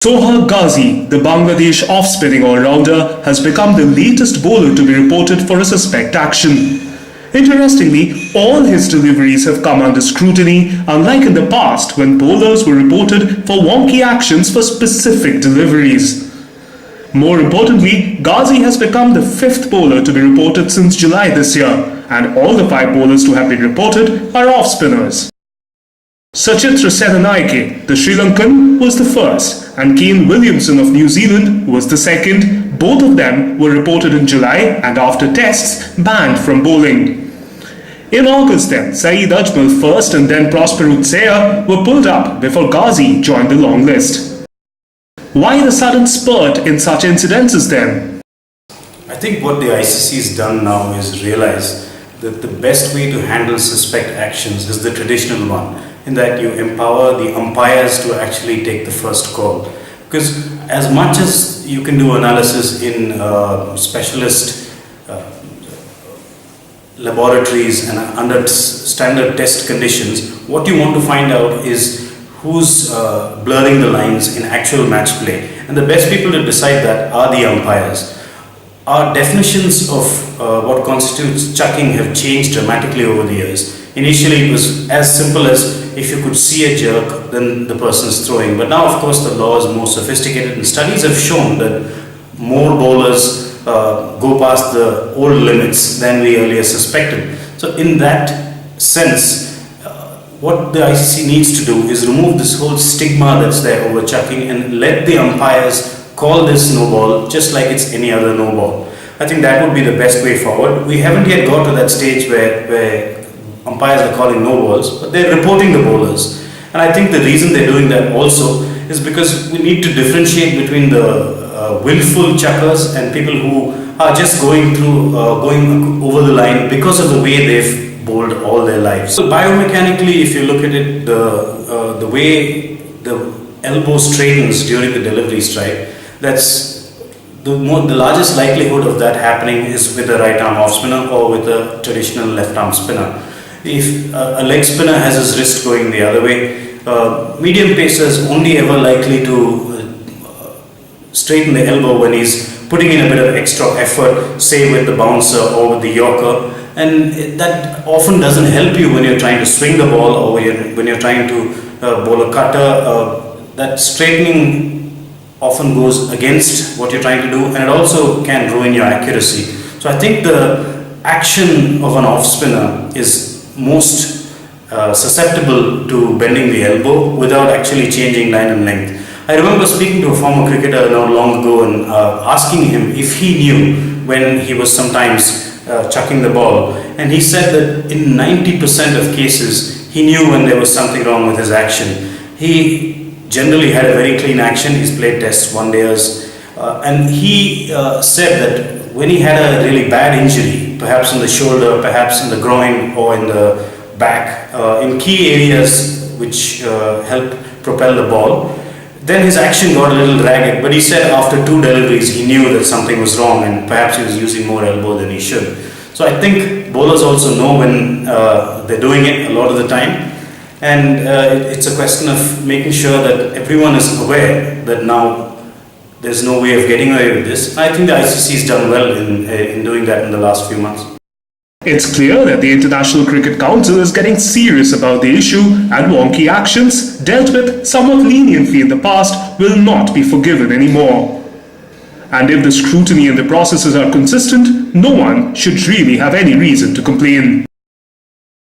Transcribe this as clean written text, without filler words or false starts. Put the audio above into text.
Soha Ghazi, the Bangladesh off-spinning all-rounder, has become the latest bowler to be reported for a suspect action. Interestingly, all his deliveries have come under scrutiny, unlike in the past when bowlers were reported for wonky actions for specific deliveries. More importantly, Ghazi has become the fifth bowler to be reported since July this year, and all the five bowlers to have been reported are off-spinners. Sachitra Senanaike, the Sri Lankan, was the first, and Kane Williamson of New Zealand was the second. Both of them were reported in July and after tests banned from bowling. In August then, Saeed Ajmal first and then Prosper Utsaya were pulled up before Ghazi joined the long list. Why the sudden spurt in such incidences then? I think what the ICC has done now is realize that the best way to handle suspect actions is the traditional one, in that you empower the umpires to actually take the first call. Because as much as you can do analysis in specialist laboratories and under standard test conditions, what you want to find out is who's blurring the lines in actual match play. And the best people to decide that are the umpires. Our definitions of what constitutes chucking have changed dramatically over the years. Initially it was as simple as if you could see a jerk, then the person is throwing. But now, of course, the law is more sophisticated, and studies have shown that more bowlers go past the old limits than we earlier suspected. So in that sense, what the ICC needs to do is remove this whole stigma that's there over chucking and let the umpires call this no ball just like it's any other no ball. I think that would be the best way forward. We haven't yet got to that stage where umpires are calling no balls, but they're reporting the bowlers. And I think the reason they're doing that also is because we need to differentiate between the willful chuckers and people who are just going over the line because of the way they've bowled all their lives. So biomechanically, if you look at it, the way the elbow straightens during the delivery strike, that's the largest likelihood of that happening is with a right arm off spinner or with a traditional left arm spinner. If a leg spinner has his wrist going the other way, medium pacer is only ever likely to straighten the elbow when he's putting in a bit of extra effort, say with the bouncer or with the yorker, and that often doesn't help you when you're trying to swing the ball or when you're trying to bowl a cutter. That straightening often goes against what you're trying to do, and it also can ruin your accuracy. So I think the action of an off spinner is most susceptible to bending the elbow without actually changing line and length. I remember speaking to a former cricketer not long ago and asking him if he knew when he was sometimes chucking the ball, and he said that in 90% of cases he knew when there was something wrong with his action. He generally had a very clean action. He's played tests, one-dayers, and he said that when he had a really bad injury, perhaps in the shoulder, perhaps in the groin or in the back, in key areas which help propel the ball, then his action got a little ragged. But he said after two deliveries he knew that something was wrong and perhaps he was using more elbow than he should. So I think bowlers also know when they're doing it a lot of the time, and it's a question of making sure that everyone is aware that now there's no way of getting away with this. I think the ICC has done well in doing that in the last few months. It's clear that the International Cricket Council is getting serious about the issue, and wonky actions, dealt with somewhat leniently in the past, will not be forgiven anymore. And if the scrutiny and the processes are consistent, no one should really have any reason to complain.